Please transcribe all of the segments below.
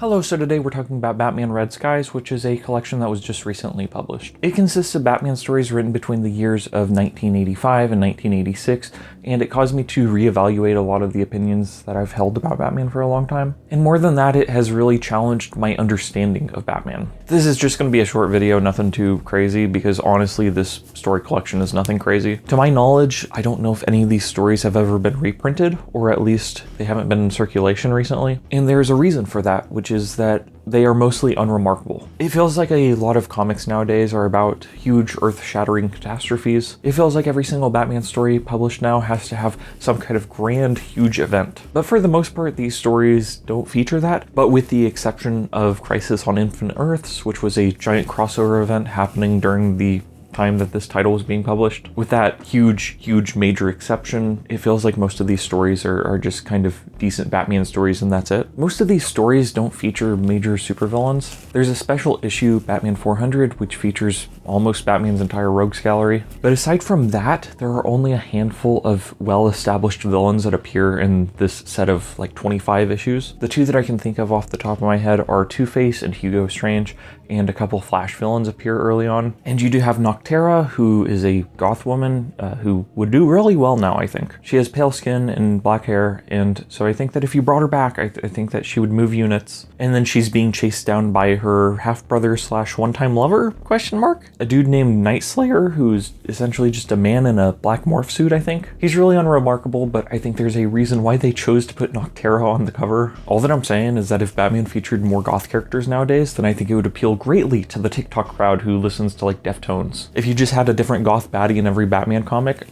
Hello, so today we're talking about Batman Red Skies, which is a collection that was just recently published. It consists of Batman stories written between the years of 1985 and 1986, and it caused me to reevaluate a lot of the opinions that I've held about Batman for a long time. And more than that, it has really challenged my understanding of Batman. This is just going to be a short video, nothing too crazy, because honestly, this story collection is nothing crazy. To my knowledge, I don't know if any of these stories have ever been reprinted, or at least they haven't been in circulation recently. And there's a reason for that, which is that they are mostly unremarkable. It feels like a lot of comics nowadays are about huge earth-shattering catastrophes. It feels like every single Batman story published now has to have some kind of grand, huge event. But for the most part, these stories don't feature that, but with the exception of Crisis on Infinite Earths, which was a giant crossover event happening during the time that this title was being published. With that huge major exception, it feels like most of these stories are just kind of decent Batman stories and that's it. Most of these stories don't feature major supervillains. There's a special issue, Batman 400, which features almost Batman's entire rogues gallery. But aside from that, there are only a handful of well-established villains that appear in this set of like 25 issues. The two that I can think of off the top of my head are Two-Face and Hugo Strange, and a couple Flash villains appear early on. And you do have Noctera, who is a goth woman who would do really well now, I think. She has pale skin and black hair, and so I think that if you brought her back, I think that she would move units. And then she's being chased down by her half-brother slash one-time lover, question mark? A dude named Night Slayer, who's essentially just a man in a black morph suit, I think. He's really unremarkable, but I think there's a reason why they chose to put Noctera on the cover. All that I'm saying is that if Batman featured more goth characters nowadays, then I think it would appeal greatly to the TikTok crowd who listens to like Deftones. If you just had a different goth baddie in every Batman comic,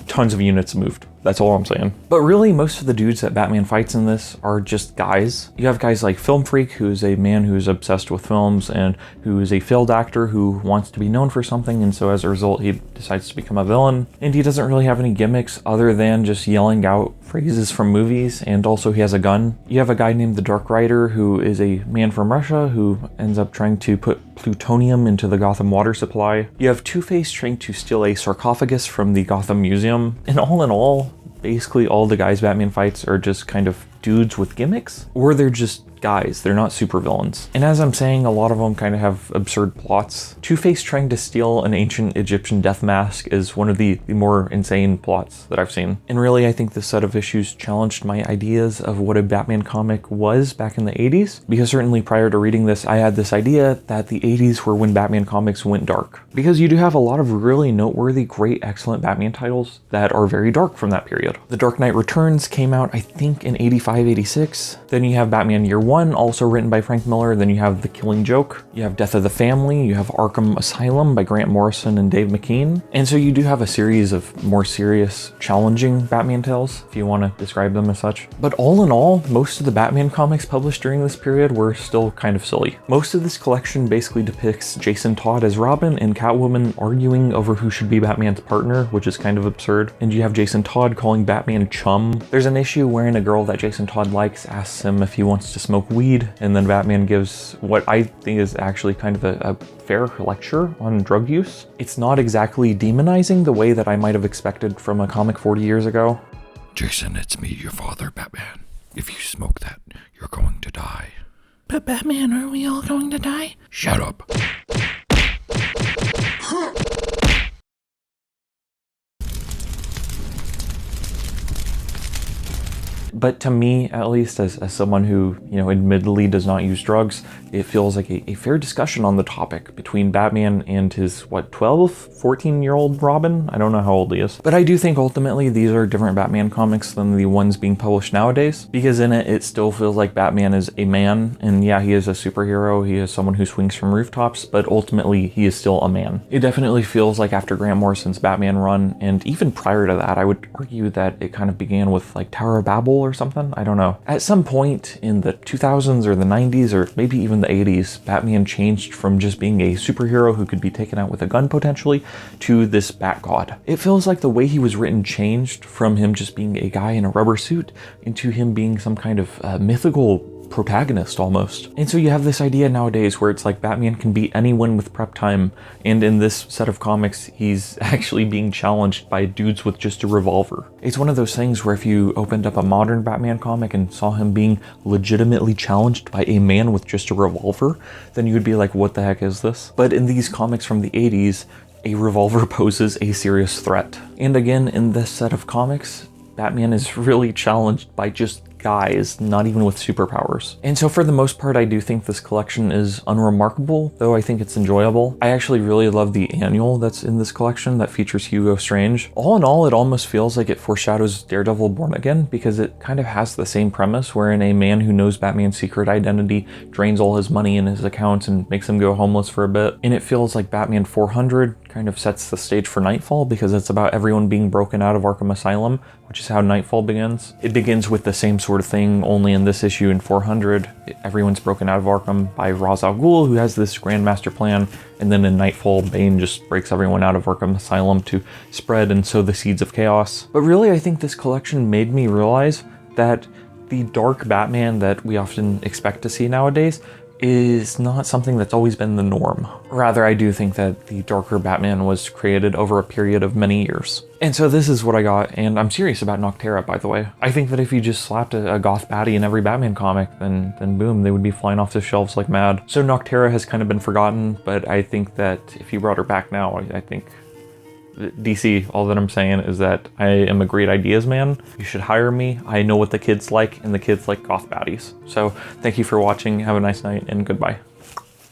tons of units moved. That's all I'm saying. But really, most of the dudes that Batman fights in this are just guys. You have guys like Film Freak, who's a man who's obsessed with films and who is a failed actor who wants to be known for something, and so as a result, he decides to become a villain. And he doesn't really have any gimmicks other than just yelling out phrases from movies, and also he has a gun. You have a guy named the Dark Rider, who is a man from Russia who ends up trying to put plutonium into the Gotham water supply. You have Two-Face trying to steal a sarcophagus from the Gotham Museum. And all in all, basically all the guys Batman fights are just kind of dudes with gimmicks, or they're just guys. They're not supervillains. And as I'm saying, a lot of them kind of have absurd plots. Two-Face trying to steal an ancient Egyptian death mask is one of the more insane plots that I've seen. And really, I think this set of issues challenged my ideas of what a Batman comic was back in the 80s, because certainly prior to reading this, I had this idea that the 80s were when Batman comics went dark. Because you do have a lot of really noteworthy, great, excellent Batman titles that are very dark from that period. The Dark Knight Returns came out, I think, in 85, 86. Then you have Batman Year One, also written by Frank Miller. Then you have The Killing Joke. You have Death of the Family. You have Arkham Asylum by Grant Morrison and Dave McKean. And so you do have a series of more serious, challenging Batman tales, if you want to describe them as such. But all in all, most of the Batman comics published during this period were still kind of silly. Most of this collection basically depicts Jason Todd as Robin and Catwoman arguing over who should be Batman's partner, which is kind of absurd. And you have Jason Todd calling Batman chum. There's an issue wherein a girl that Jason Todd likes asks him if he wants to smoke weed, and then Batman gives what I think is actually kind of a fair lecture on drug use. It's not exactly demonizing the way that I might have expected from a comic 40 years ago. Jason, it's me, your father, Batman. If you smoke that, you're going to die. But Batman, are we all going to die? Shut up. But to me, at least, as someone who, admittedly does not use drugs, it feels like a fair discussion on the topic between Batman and his, 14-year-old Robin? I don't know how old he is. But I do think ultimately these are different Batman comics than the ones being published nowadays, because in it still feels like Batman is a man, and yeah, he is a superhero, he is someone who swings from rooftops, but ultimately he is still a man. It definitely feels like after Grant Morrison's Batman run, and even prior to that, I would argue that it kind of began with like Tower of Babel or something, I don't know. At some point in the 2000s or the 90s or maybe even the 80s, Batman changed from just being a superhero who could be taken out with a gun potentially to this Bat God. It feels like the way he was written changed from him just being a guy in a rubber suit into him being some kind of mythical protagonist almost. And so you have this idea nowadays where it's like Batman can beat anyone with prep time, and in this set of comics he's actually being challenged by dudes with just a revolver. It's one of those things where if you opened up a modern Batman comic and saw him being legitimately challenged by a man with just a revolver, then you would be like, what the heck is this? But in these comics from the 80s, a revolver poses a serious threat. And again, in this set of comics, Batman is really challenged by just guys, not even with superpowers. And so for the most part, I do think this collection is unremarkable, though I think it's enjoyable. I actually really love the annual that's in this collection that features Hugo Strange. All in all, it almost feels like it foreshadows Daredevil Born Again, because it kind of has the same premise, wherein a man who knows Batman's secret identity drains all his money in his accounts and makes him go homeless for a bit. And it feels like Batman 400 kind of sets the stage for Nightfall, because it's about everyone being broken out of Arkham Asylum, which is how Nightfall begins. It begins with the same sort of thing, only in this issue in 400, everyone's broken out of Arkham by Ra's al Ghul, who has this grand master plan, and then in Nightfall, Bane just breaks everyone out of Arkham Asylum to spread and sow the seeds of chaos. But really, I think this collection made me realize that the dark Batman that we often expect to see nowadays is not something that's always been the norm. Rather, I do think that the darker Batman was created over a period of many years. And so this is what I got, and I'm serious about Noctera, by the way. I think that if you just slapped a goth baddie in every Batman comic, then boom, they would be flying off the shelves like mad. So Noctera has kind of been forgotten, but I think that if you brought her back now, I think DC, all that I'm saying is that I am a great ideas man. You should hire me. I know what the kids like, and the kids like goth baddies. So thank you for watching. Have a nice night, and goodbye.